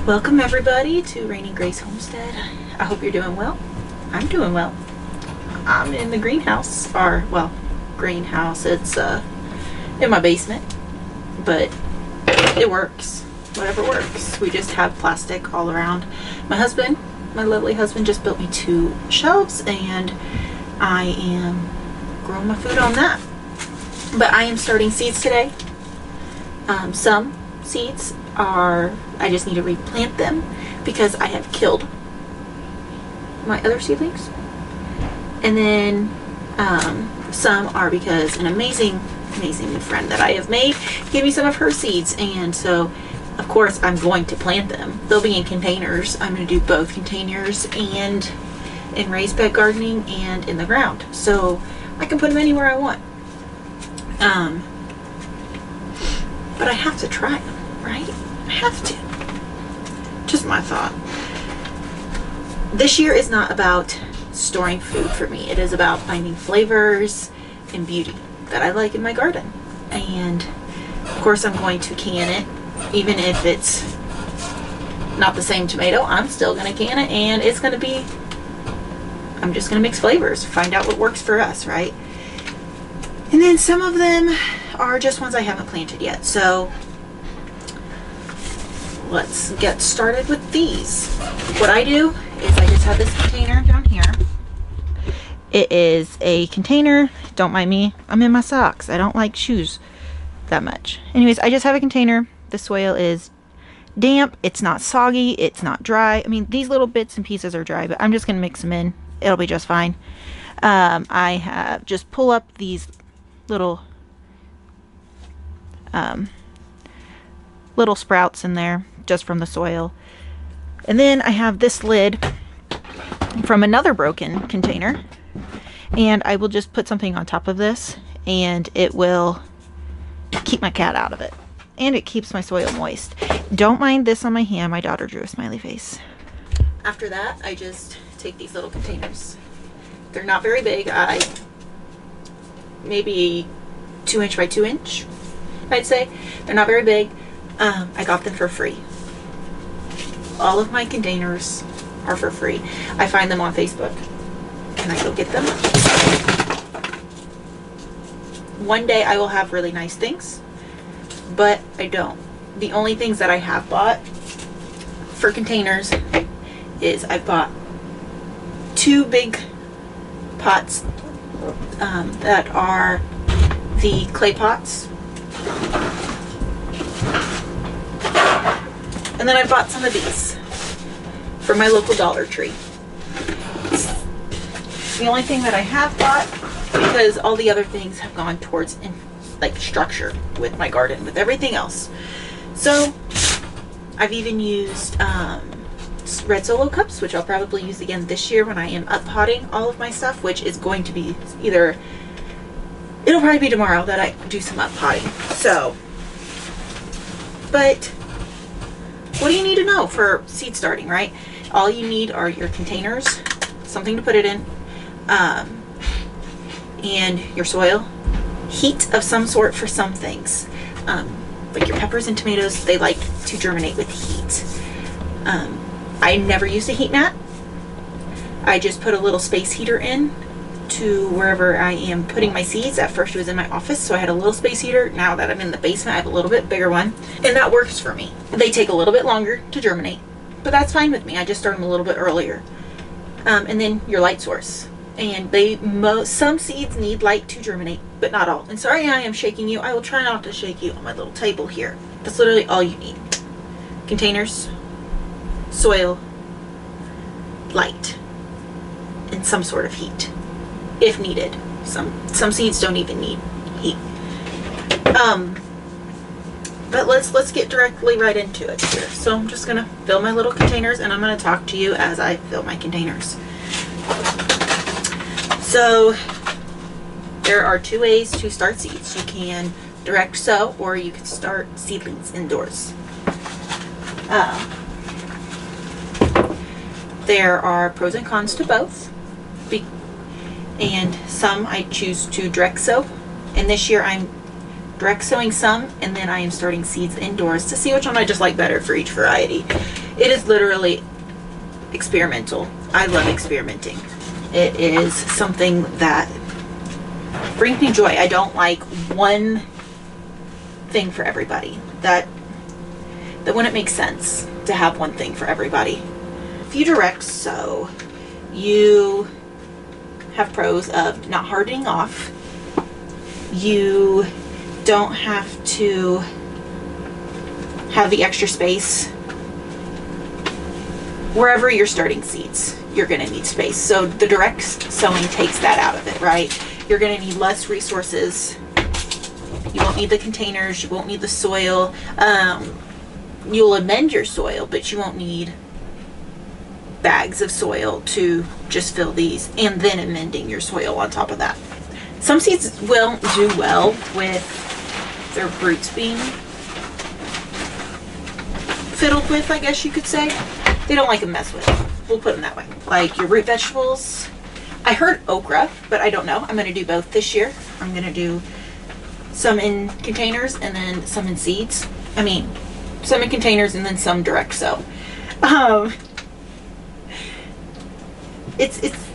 Welcome everybody to Rainy Grace Homestead. I hope you're doing well. I'm doing well. I'm in the greenhouse, or well, greenhouse. It's in my basement, but it works. Whatever works. We just have plastic all around. My lovely husband, just built me 2 shelves, and I am growing my food on that. But I am starting seeds today. Some seeds are, I just need to replant them because I have killed my other seedlings. And then some are because an amazing new friend that I have made gave me some of her seeds, and so of course I'm going to plant them. They'll be in containers. I'm going to do both containers and in raised bed gardening and in the ground, so I can put them anywhere I want. But I have to try them, right? I have to. Just my thought. This year is not about storing food for me. It is about finding flavors and beauty that I like in my garden. And of course I'm going to can it. Even if it's not the same tomato, I'm still going to can it, and it's going to be, I'm just going to mix flavors, find out what works for us, right? And then some of them are just ones I haven't planted yet. So let's get started with these. What I do is I just have this container down here. It is a container, don't mind me, I'm in my socks. I don't like shoes that much. Anyways, I just have a container. The soil is damp, it's not soggy, it's not dry. I mean, these little bits and pieces are dry, but I'm just gonna mix them in. It'll be just fine. I have just pull up these little little sprouts in there just from the soil, and then I have this lid from another broken container, and I will just put something on top of this, and it will keep my cat out of it, and it keeps my soil moist. Don't mind this on my hand, my daughter drew a smiley face. After that, I just take these little containers. They're not very big. Maybe 2 inch by 2 inch, I'd say. They're not very big. I got them for free. All of my containers are for free. I find them on Facebook and I go get them. One day I will have really nice things, but I don't. The only things that I have bought for containers is I've bought 2 big pots that are the clay pots, and then I bought some of these from my local Dollar Tree. The only thing that I have bought, because all the other things have gone towards like structure with my garden, with everything else. So I've even used red Solo cups, which I'll probably use again this year when I am up potting all of my stuff, which is going to be either, it'll probably be tomorrow that I do some up potting. So, but what do you need to know for seed starting, right? All you need are your containers, something to put it in, and your soil, heat of some sort for some things. Like your peppers and tomatoes, they like to germinate with heat. I never used a heat mat. I just put a little space heater in to wherever I am putting my seeds. At first it was in my office, so I had a little space heater. Now that I'm in the basement, I have a little bit bigger one, and that works for me. They take a little bit longer to germinate, but that's fine with me. I just start them a little bit earlier. And then your light source. And some seeds need light to germinate, but not all. And sorry I am shaking you. I will try not to shake you on my little table here. That's literally all you need. Containers, soil, light, and some sort of heat if needed. Some seeds don't even need heat. But let's get directly right into it here. So I'm just gonna fill my little containers, and I'm gonna talk to you as I fill my containers. So there are 2 ways to start seeds. You can direct sow, or you can start seedlings indoors. There are pros and cons to both, and some I choose to direct sow, and this year I'm direct sowing some, and then I am starting seeds indoors to see which one I just like better for each variety. It is literally experimental. I love experimenting. It is something that brings me joy. I don't like one thing for everybody. That wouldn't make sense to have one thing for everybody. If you direct sew, you have pros of not hardening off. You don't have to have the extra space. Wherever you're starting seeds, you're going to need space. So the direct sewing takes that out of it, right? You're going to need less resources. You won't need the containers. You won't need the soil. You'll amend your soil, but you won't need bags of soil to just fill these, and then amending your soil on top of that. Some seeds will do well with their roots being fiddled with, I guess you could say. They don't like a mess with. We'll put them that way. Like your root vegetables. I heard okra, but I don't know. I'm going to do both this year. I'm going to do some in containers and then some in seeds. I mean, some in containers and then some direct sow. It's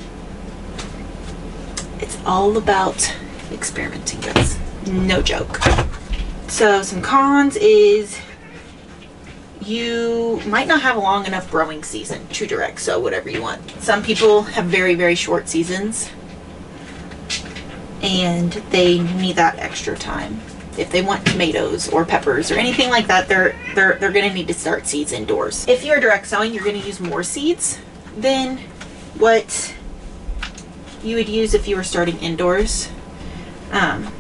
all about experimenting, guys. No joke. So some cons is you might not have a long enough growing season to direct sow whatever you want. Some people have very, very short seasons and they need that extra time. If they want tomatoes or peppers or anything like that, they're going to need to start seeds indoors. If you're direct sowing, you're going to use more seeds than what you would use if you were starting indoors. And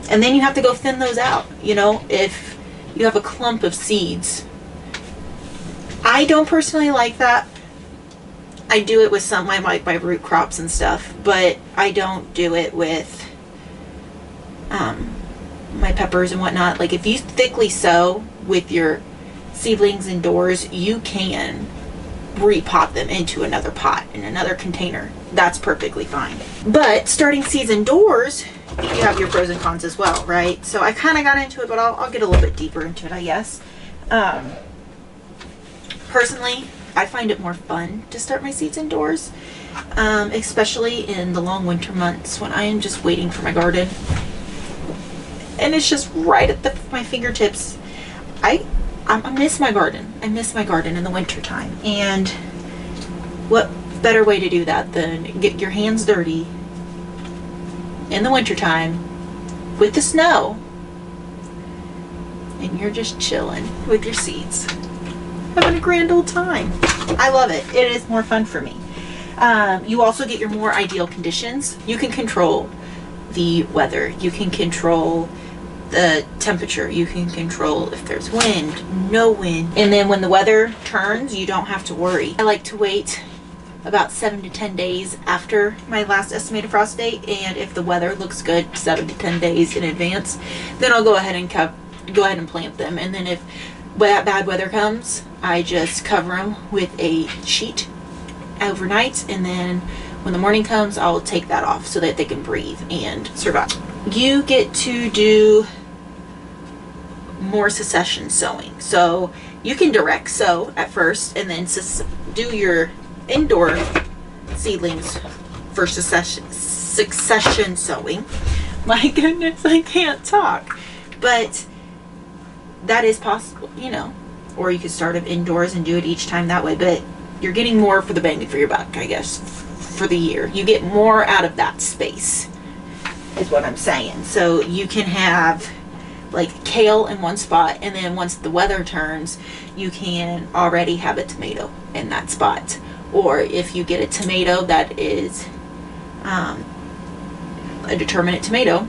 then you have to go thin those out. You know, if you have a clump of seeds, I don't personally like that. I do it with some, I like my root crops and stuff, but I don't do it with my peppers and whatnot. Like if you thickly sow with your seedlings indoors, you can repot them into another pot in another container. That's perfectly fine. But starting seeds indoors, you have your pros and cons as well, right? So I kind of got into it, but I'll get a little bit deeper into it, I guess. Personally, I find it more fun to start my seeds indoors, especially in the long winter months when I am just waiting for my garden. And it's just right at my fingertips. I miss my garden. I miss my garden in the winter time. And what better way to do that than get your hands dirty in the winter time with the snow, and you're just chilling with your seeds, having a grand old time. I love it. It is more fun for me. You also get your more ideal conditions. You can control the weather. You can control the temperature. You can control if there's wind, no wind. And then when the weather turns, you don't have to worry. I like to wait about 7 to 10 days after my last estimated frost date, and if the weather looks good 7 to 10 days in advance, then I'll go ahead and plant them. And then if bad weather comes, I just cover them with a sheet overnight, and then when the morning comes, I'll take that off so that they can breathe and survive. You get to do more succession sowing. So you can direct sow at first and then do your indoor seedlings for succession sowing. My goodness, I can't talk. But that is possible, you know. Or you could start them indoors and do it each time that way. But you're getting more for the bang for your buck, I guess, for the year. You get more out of that space, is what I'm saying. So you can have like kale in one spot, and then once the weather turns, you can already have a tomato in that spot. Or if you get a tomato that is a determinate tomato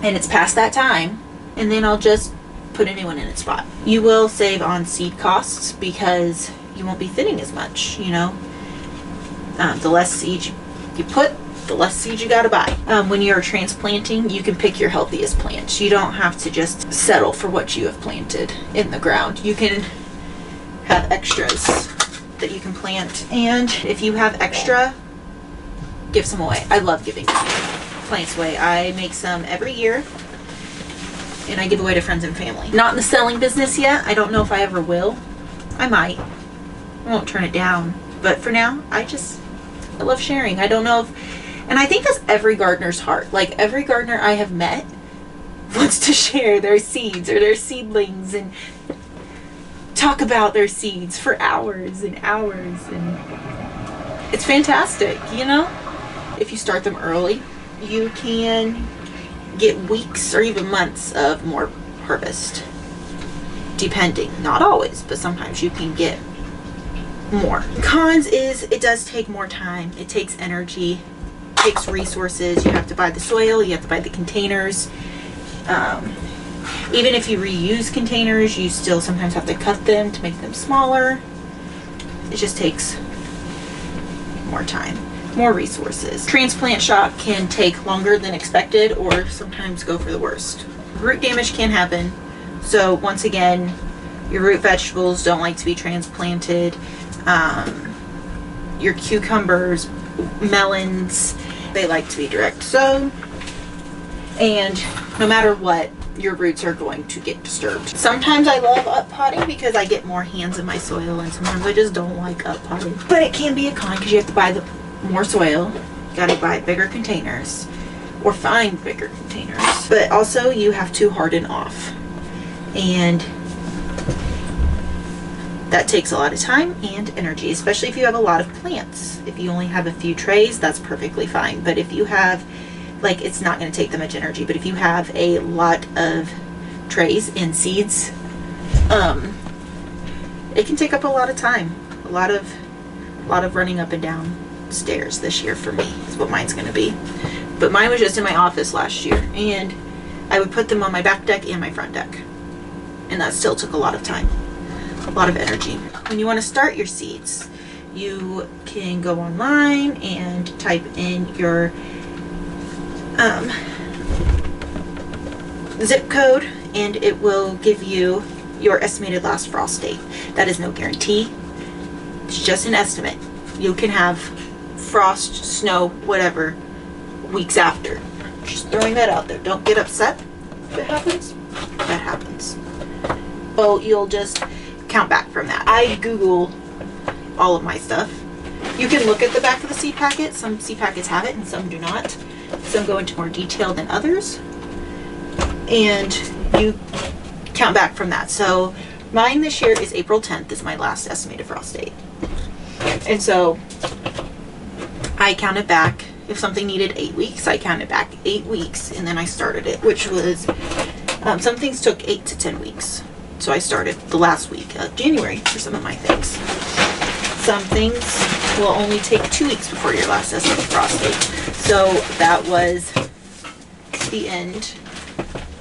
and it's past that time, and then I'll just put a new one in its spot. You will save on seed costs because you won't be thinning as much, you know. The less seed you put, the less seed you gotta buy. When you're transplanting, you can pick your healthiest plants. You don't have to just settle for what you have planted in the ground. You can have extras that you can plant, and if you have extra, give some away. I love giving plants away. I make some every year, and I give away to friends and family. Not in the selling business yet. I don't know if I ever will. I might. I won't turn it down. But for now, I love sharing. I don't know if, and I think that's every gardener's heart. Like every gardener I have met wants to share their seeds or their seedlings and talk about their seeds for hours and hours, and it's fantastic, you know? If you start them early, you can get weeks or even months of more harvest. Depending, not always, but sometimes you can get more. Cons is it does take more time. It takes energy, it takes resources. You have to buy the soil, you have to buy the containers. Even if you reuse containers, you still sometimes have to cut them to make them smaller. It just takes more time, more resources. Transplant shock can take longer than expected or sometimes go for the worst. Root damage can happen. So once again, your root vegetables don't like to be transplanted. Your cucumbers, melons, they like to be direct sown. And no matter what, your roots are going to get disturbed. Sometimes I love up potting because I get more hands in my soil, and sometimes I just don't like up potting. But it can be a con because you have to buy the more soil. You gotta buy bigger containers or find bigger containers. But also you have to harden off. And that takes a lot of time and energy, especially if you have a lot of plants. If you only have a few trays, that's perfectly fine. But if you have, like, it's not going to take that much energy, but if you have a lot of trays and seeds, it can take up a lot of time. A lot of running up and down stairs this year for me is what mine's going to be. But mine was just in my office last year, and I would put them on my back deck and my front deck. And that still took a lot of time, a lot of energy. When you want to start your seeds, you can go online and type in your zip code, and it will give you your estimated last frost date. That is no guarantee. It's just an estimate. You can have frost, snow, whatever, weeks after. Just throwing that out there. Don't get upset if it happens. That happens. Well, you'll just count back from that. I Google all of my stuff. You can look at the back of the seed packet. Some seed packets have it and some do not. Some go into more detail than others. And you count back from that. So mine this year is April 10th is my last estimated frost date. And so I counted back. If something needed 8 weeks, I counted back 8 weeks and then I started it, which was, some things took 8 to 10 weeks. So I started the last week of January for some of my things. Some things will only take 2 weeks before your last estimated frost date. So that was the end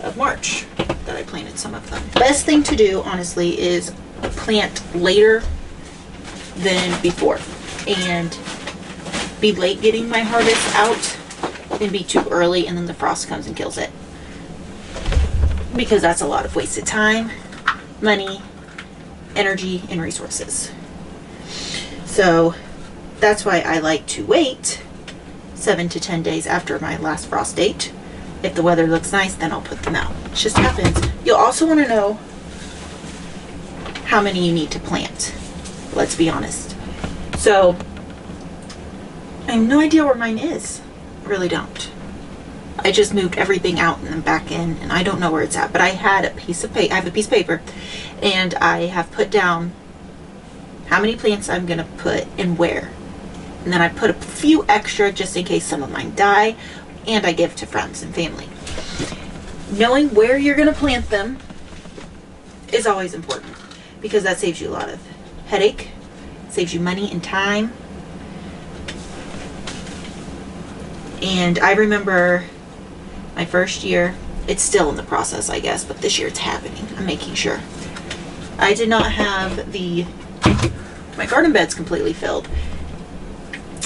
of March that I planted some of them. Best thing to do, honestly, is plant later than before and be late getting my harvest out than be too early and then the frost comes and kills it. Because that's a lot of wasted time, money, energy, and resources. So that's why I like to wait 7 to 10 days after my last frost date. If the weather looks nice, then I'll put them out. It just happens. You'll also want to know how many you need to plant. Let's be honest. So I have no idea where mine is. I really don't. I just moved everything out and then back in, and I don't know where it's at. But I had a piece of paper. I have a piece of paper, and I have put down how many plants I'm gonna put and where. And then I put a few extra just in case some of mine die, and I give to friends and family. Knowing where you're gonna plant them is always important because that saves you a lot of headache, saves you money and time. And I remember my first year, it's still in the process, I guess, but this year it's happening. I'm making sure. I did not have my garden beds completely filled.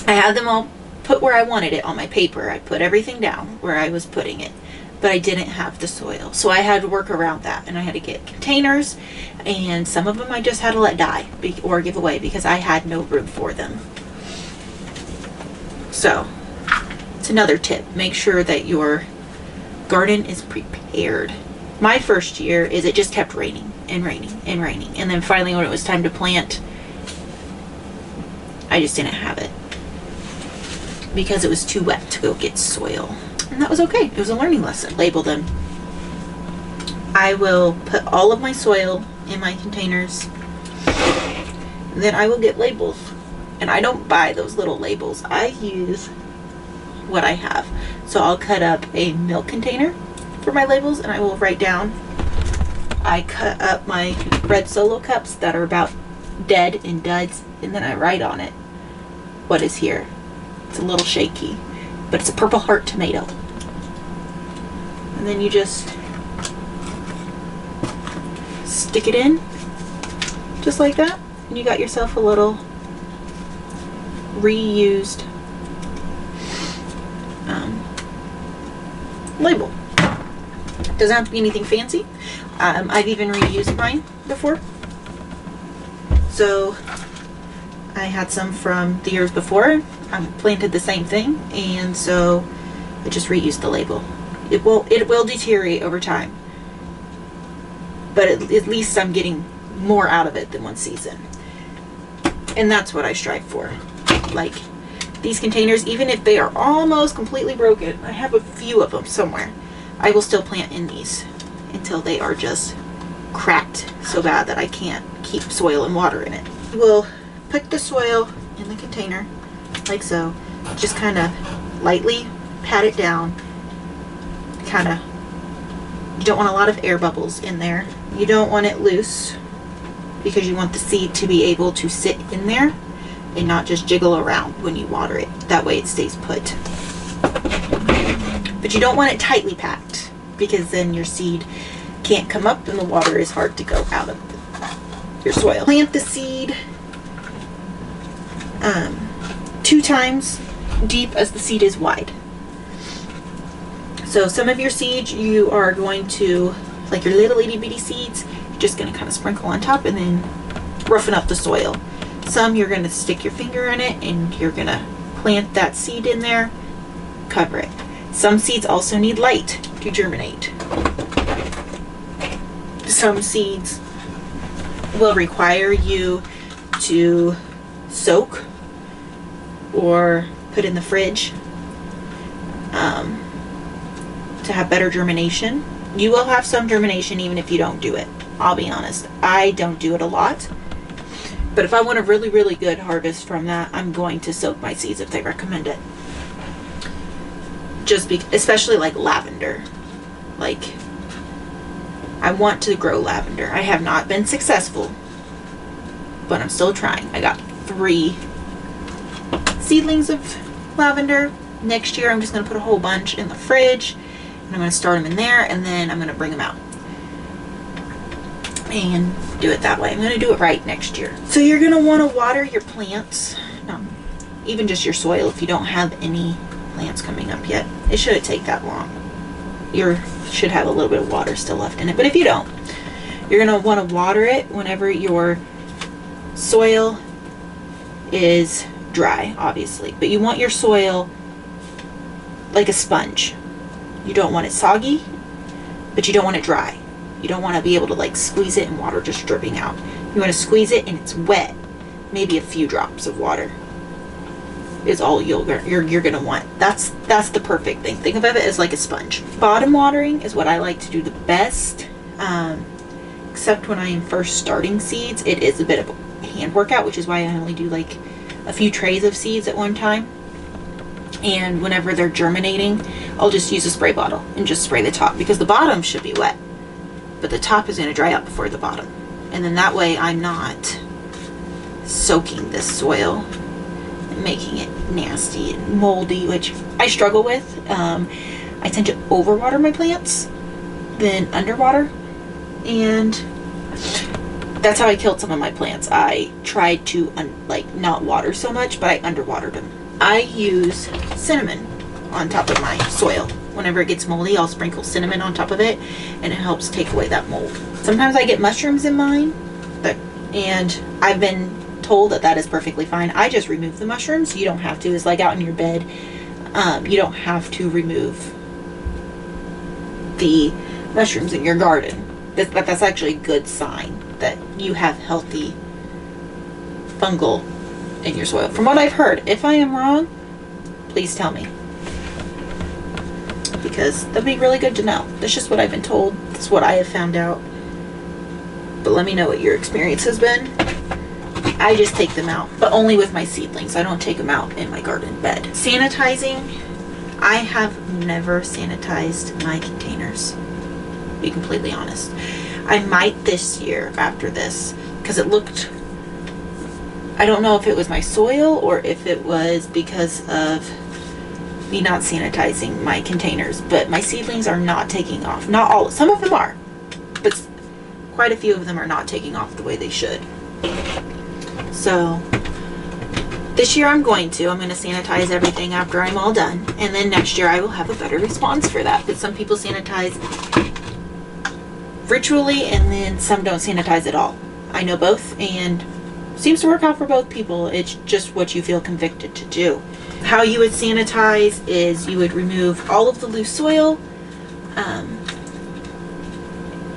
I had them all put where I wanted it on my paper. I put everything down where I was putting it, but I didn't have the soil. So I had to work around that, and I had to get containers, and some of them I just had to let die or give away because I had no room for them. So it's another tip. Make sure that your garden is prepared My first year is it just kept raining and raining and raining. And then finally when it was time to plant, I just didn't have it because it was too wet to go get soil. And that was okay. It was a learning lesson. Label them. I will put all of my soil in my containers. Then I will get labels. And I don't buy those little labels. I use what I have. So I'll cut up a milk container for my labels, and I will write down. I cut up my red Solo cups that are about dead and duds, and then I write on it what is here. It's a little shaky, but it's a Purple Heart tomato. And then you just stick it in just like that, and you got yourself a little reused label. Doesn't have to be anything fancy. I've even reused mine before. So I had some from the years before. I planted the same thing, and so I just reused the label. It will deteriorate over time, but at least I'm getting more out of it than one season, and that's what I strive for. Like these containers, even if they are almost completely broken, I have a few of them somewhere, I will still plant in these until they are just cracked so bad that I can't keep soil and water in it. We'll put the soil in the container like so, just kind of lightly pat it down. Kind of, you don't want a lot of air bubbles in there. You don't want it loose because you want the seed to be able to sit in there and not just jiggle around when you water it. That way it stays put. But you don't want it tightly packed because then your seed can't come up and the water is hard to go out of your soil. Plant the seed 2 times deep as the seed is wide. So some of your seeds you are going to, like your little itty bitty seeds, you're just going to kind of sprinkle on top and then roughen up the soil. Some you're going to stick your finger in it and you're going to plant that seed in there, cover it. Some seeds also need light to germinate. Some seeds will require you to soak or put in the fridge to have better germination. You will have some germination even if you don't do it. I'll be honest, I don't do it a lot. But if I want a really, really good harvest from that, I'm going to soak my seeds if they recommend it. Especially like lavender. Like, I want to grow lavender. I have not been successful, but I'm still trying. I got 3 seedlings of lavender. Next year, I'm just going to put a whole bunch in the fridge, and I'm going to start them in there, and then I'm going to bring them out and do it that way. I'm going to do it right next year. So you're going to want to water your plants, even just your soil if you don't have any plants coming up yet. It shouldn't take that long. You should have a little bit of water still left in it, but if you don't, you're going to want to water it whenever your soil is dry, obviously, but you want your soil like a sponge. You don't want it soggy, but you don't want it dry. You don't want to be able to like squeeze it and water just dripping out. You want to squeeze it and it's wet. Maybe a few drops of water is all you're gonna want. That's the perfect thing. Think of it as like a sponge. Bottom watering is what I like to do the best. Except when I am first starting seeds, it is a bit of a hand workout, which is why I only do like a few trays of seeds at one time. And whenever they're germinating, I'll just use a spray bottle and just spray the top, because the bottom should be wet, but the top is going to dry out before the bottom. And then that way I'm not soaking this soil and making it nasty and moldy, which I struggle with. I tend to overwater my plants than underwater, and that's how I killed some of my plants. I tried to not water so much, but I underwatered them. I use cinnamon on top of my soil. Whenever it gets moldy, I'll sprinkle cinnamon on top of it, and it helps take away that mold. Sometimes I get mushrooms in mine, and I've been told that that is perfectly fine. I just remove the mushrooms. You don't have to. It's like out in your bed. You don't have to remove the mushrooms in your garden. That's actually a good sign that you have healthy fungal in your soil. From what I've heard, if I am wrong, please tell me. Because that'd be really good to know. That's just what I've been told. That's what I have found out. But let me know what your experience has been. I just take them out, but only with my seedlings. I don't take them out in my garden bed. Sanitizing, I have never sanitized my containers, to be completely honest. I might this year after this, because it looked, I don't know if it was my soil or if it was because of me not sanitizing my containers, but my seedlings are not taking off. Not all, some of them are, but quite a few of them are not taking off the way they should. So this year I'm going to sanitize everything after I'm all done, and then next year I will have a better response for that. But some people sanitize ritually and then some don't sanitize at all. I know both, and seems to work out for both people. It's just what you feel convicted to do. How you would sanitize is you would remove all of the loose soil,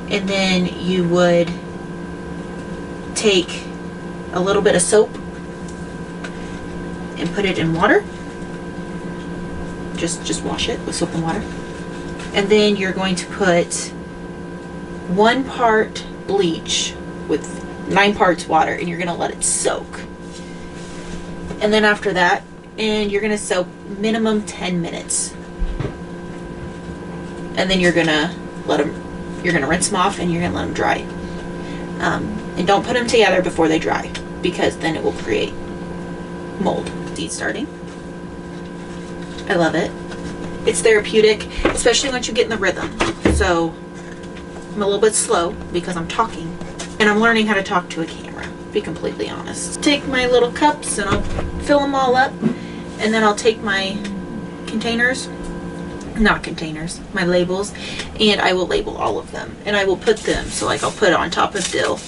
and then you would take a little bit of soap and put it in water. Just wash it with soap and water. And then you're going to put 1 part bleach with 9 parts water, and you're going to let it soak. And then after that, and you're going to soak minimum 10 minutes. And then you're going to rinse them off, and you're going to let them dry. And don't put them together before they dry, because then it will create mold. Seed starting. I love it. It's therapeutic, especially once you get in the rhythm. So I'm a little bit slow because I'm talking, and I'm learning how to talk to a camera, to be completely honest. Take my little cups and I'll fill them all up, and then I'll take my containers, not containers, my labels, and I will label all of them, and I will put them, so like I'll put it on top of dill,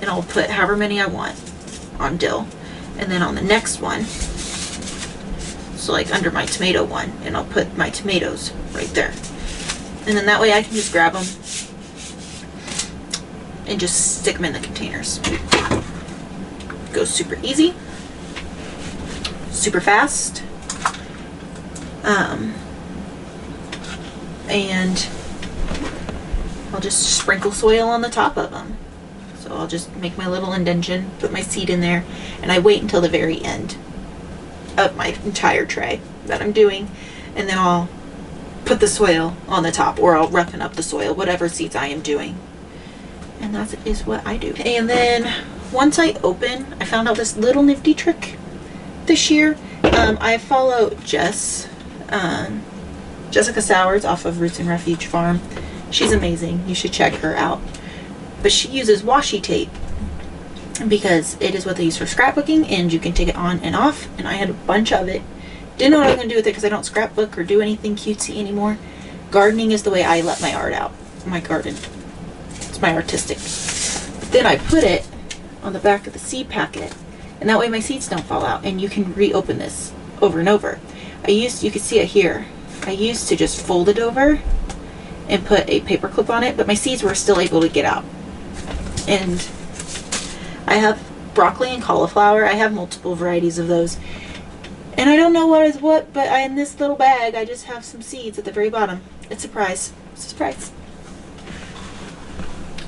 and I'll put however many I want on dill, and then on the next one, so like under my tomato one, and I'll put my tomatoes right there, and then that way I can just grab them and just stick them in the containers. Goes super easy, super fast, and I'll just sprinkle soil on the top of them. So I'll just make my little indention, put my seed in there, and I wait until the very end of my entire tray that I'm doing, and then I'll put the soil on the top, or I'll roughen up the soil, whatever seeds I am doing. And that is what I do. And then once I open, I found out this little nifty trick this year. I follow Jessica Sowers off of Roots and Refuge Farm. She's amazing. You should check her out. But she uses washi tape because it is what they use for scrapbooking, and you can take it on and off. And I had a bunch of it. Didn't know what I was going to do with it because I don't scrapbook or do anything cutesy anymore. Gardening is the way I let my art out. My garden. It's my artistic. But then I put it on the back of the seed packet, and that way my seeds don't fall out, and you can reopen this over and over. You can see it here. I used to just fold it over and put a paper clip on it, but my seeds were still able to get out. And I have broccoli and cauliflower. I have multiple varieties of those. And I don't know what is what, but in this little bag, I just have some seeds at the very bottom. It's a surprise. It's a surprise.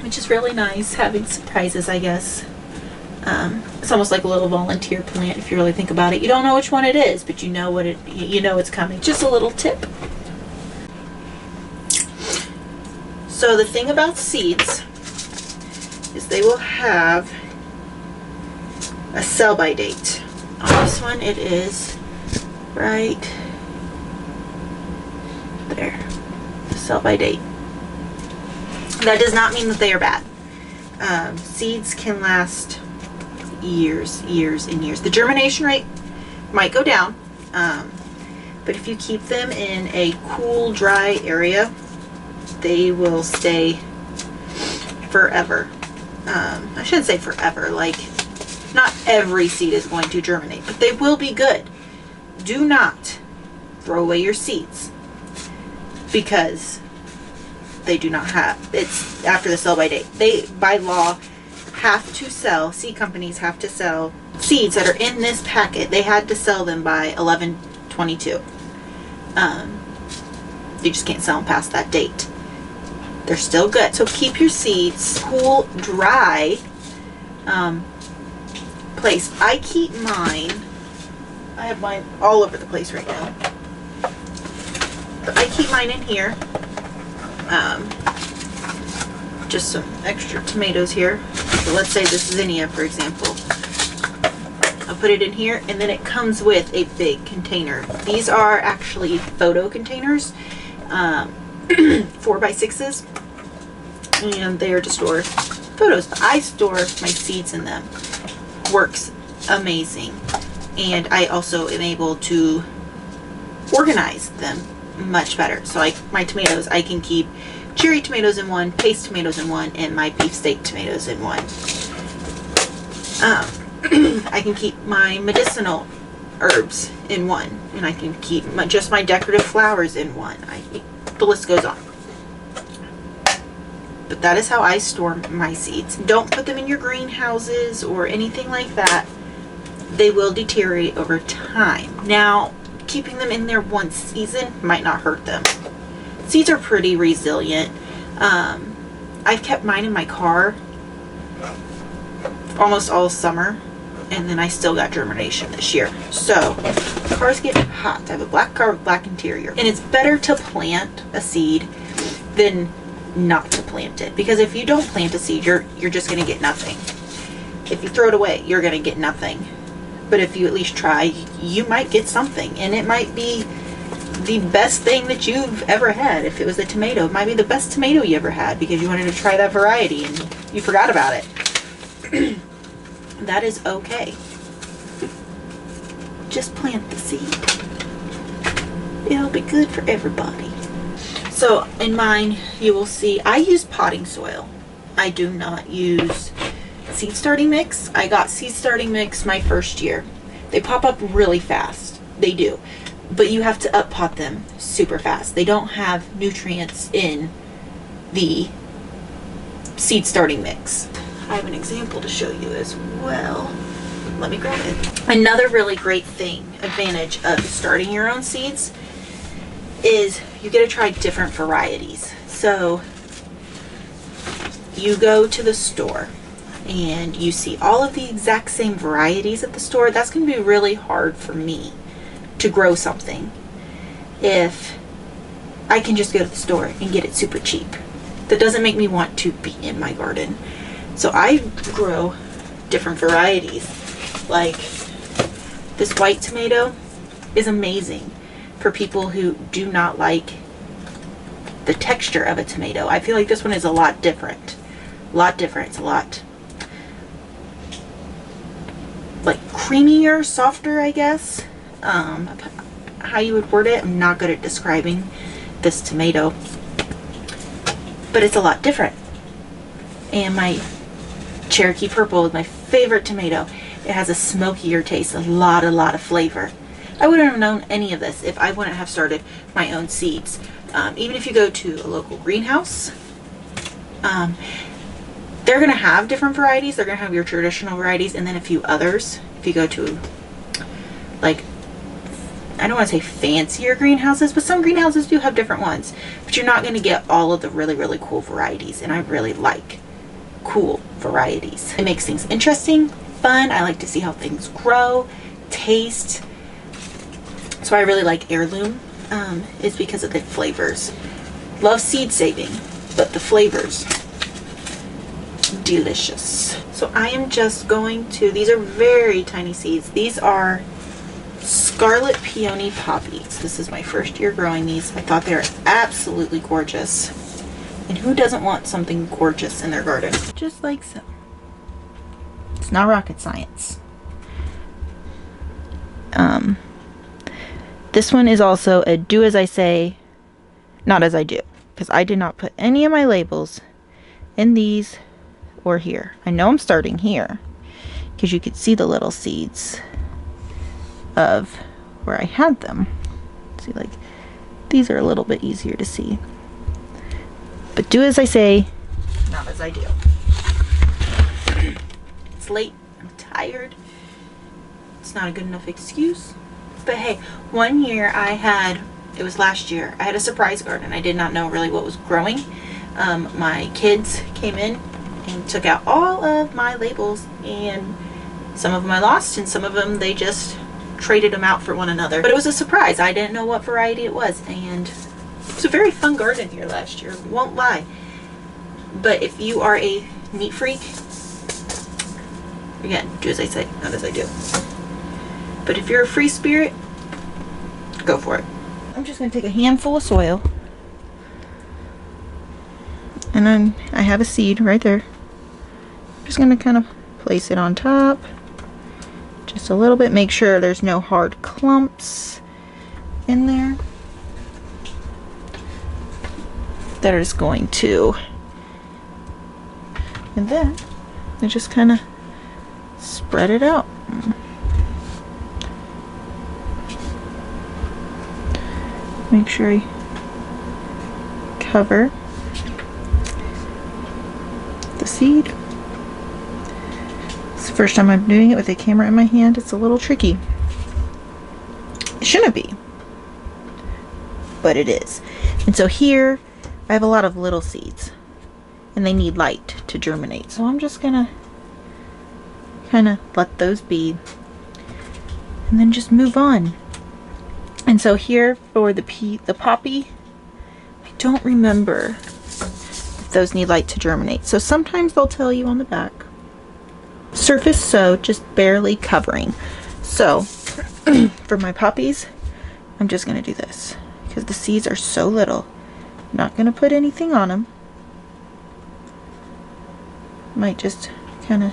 Which is really nice, having surprises, I guess. It's almost like a little volunteer plant if you really think about it. You don't know which one it is, but you know it's coming. Just a little tip. So the thing about seeds is they will have a sell-by date. On this one, it is right there. Sell-by date. That does not mean that they are bad. Seeds can last years and years. The germination rate might go down, but if you keep them in a cool, dry area, they will stay forever. I shouldn't say forever, like not every seed is going to germinate, but they will be good. Do not throw away your seeds because they do not have, it's after the sell by date. They, by law, have to sell, seed companies have to sell seeds that are in this packet. They had to sell them by 11/22. You just can't sell them past that date. They're still good. So keep your seeds cool, dry place. I keep mine, I have mine all over the place right now. But I keep mine in here. Just some extra tomatoes here. So let's say this zinnia, for example. I'll put it in here, and then it comes with a big container. These are actually photo containers, 4x6s, and they are to store photos. But I store my seeds in them. Works amazing, and I also am able to organize them much better. So like my tomatoes, I can keep cherry tomatoes in one, paste tomatoes in one, and my beefsteak tomatoes in one. I can keep my medicinal herbs in one, and I can keep just my decorative flowers in one. The list goes on. But that is how I store my seeds. Don't put them in your greenhouses or anything like that. They will deteriorate over time. Now, keeping them in there one season might not hurt them. Seeds are pretty resilient. I've kept mine in my car almost all summer, and then I still got germination this year. So cars get hot. I have a black car with black interior, and it's better to plant a seed than not to plant it, because if you don't plant a seed, you're just going to get nothing. If you throw it away, you're going to get nothing. But if you at least try, you might get something, and it might be the best thing that you've ever had. If it was a tomato, it might be the best tomato you ever had because you wanted to try that variety and you forgot about it. That is okay. Just plant the seed. It'll be good for everybody. So in mine, you will see I use potting soil. I do not use seed starting mix. I got seed starting mix my first year. They pop up really fast. They do. But you have to up pot them super fast. They don't have nutrients in the seed starting mix. I have an example to show you as well. Let me grab it. Another really great advantage of starting your own seeds is you get to try different varieties. So you go to the store and you see all of the exact same varieties at the store. That's going to be really hard for me to grow something if I can just go to the store and get it super cheap. That doesn't make me want to be in my garden. So I grow different varieties. Like this white tomato is amazing for people who do not like the texture of a tomato. I feel like this one is a lot different. It's a lot like creamier, softer, I guess. How you would word it, I'm not good at describing this tomato, but it's a lot different. And my Cherokee Purple is my favorite tomato. It has a smokier taste, a lot of flavor. I wouldn't have known any of this if I wouldn't have started my own seeds. Even if you go to a local greenhouse, they're going to have different varieties. They're going to have your traditional varieties and then a few others. If you go to, like, I don't want to say fancier greenhouses, but some greenhouses do have different ones. But you're not going to get all of the really cool varieties, and I really like cool varieties. It makes things interesting, fun. I like to see how things grow, taste. So I really like heirloom. Is because of the flavors. Love seed saving, but the flavors, delicious. So I am just going to, these are very tiny seeds. These are Scarlet Peony Poppies. This is my first year growing these. I thought they were absolutely gorgeous. And who doesn't want something gorgeous in their garden? Just like so. It's not rocket science. This one is also a do as I say, not as I do. Because I did not put any of my labels in these or here. I know I'm starting here. Because you could see the little seeds of where I had them. See, like, these are a little bit easier to see. But do as I say, not as I do. It's late. I'm tired. It's not a good enough excuse. But hey, one year it was last year, I had a surprise garden. I did not know really what was growing. My kids came in and took out all of my labels, and some of them I lost, and some of them they just traded them out for one another. But it was a surprise. I didn't know what variety it was, and it was a very fun garden here last year, won't lie. But if you are a neat freak, again, do as I say, not as I do. But if you're a free spirit, go for it. I'm just going to take a handful of soil, and then I have a seed right there. I'm just going to kind of place it on top just a little bit, make sure there's no hard clumps in there. That is going to, and then I just kind of spread it out. Make sure I cover the seed. It's the first time I'm doing it with a camera in my hand. It's a little tricky. It shouldn't be, but it is. And so here I have a lot of little seeds, and they need light to germinate. So I'm just gonna kind of let those be, and then just move on. And so here for the poppy, I don't remember if those need light to germinate. So sometimes they'll tell you on the back. Surface sow, just barely covering. So for my poppies, I'm just gonna do this because the seeds are so little. I'm not gonna put anything on them. Might just kind of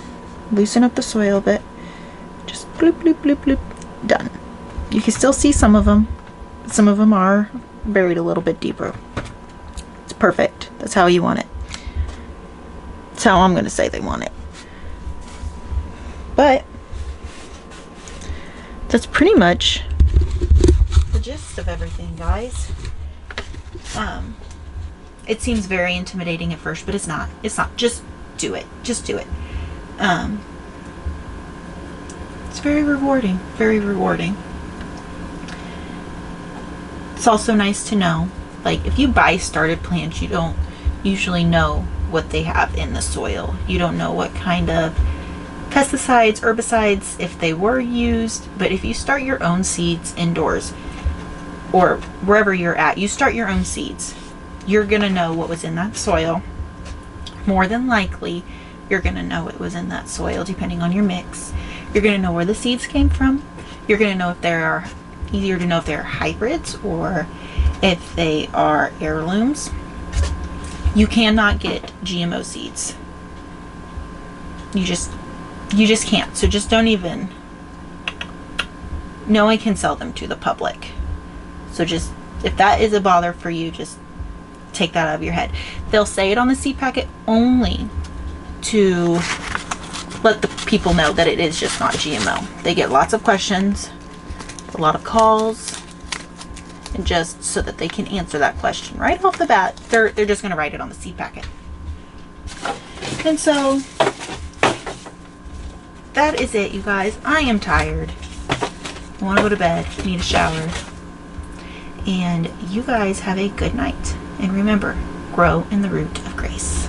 loosen up the soil a bit. Just bloop, bloop, bloop, bloop. Done. You can still see some of them. Some of them are buried a little bit deeper. It's perfect. That's how you want it. That's how I'm going to say they want it. But that's pretty much the gist of everything, guys. It seems very intimidating at first, but it's not. It's not. Just do it. Just do it. It's very rewarding. Very rewarding. It's also nice to know, like, if you buy started plants, you don't usually know what they have in the soil. You don't know what kind of pesticides, herbicides, if they were used. But if you start your own seeds indoors or wherever you're at, you start your own seeds, you're gonna know what was in that soil. More than likely, you're gonna know what was in that soil depending on your mix. You're gonna know where the seeds came from. You're gonna know if they are easier to know if they're hybrids or if they are heirlooms. You cannot get GMO seeds. You just can't. So just don't even. No one can sell them to the public. So just, if that is a bother for you, just take that out of your head. They'll say it on the seed packet only to let the people know that it is just not GMO. They get lots of questions, a lot of calls, and just so that they can answer that question right off the bat, they're just going to write it on the seed packet. And so that is it, you guys. I am tired. I want to go to bed. I need a shower. And you guys have a good night. And remember, grow in the root of grace.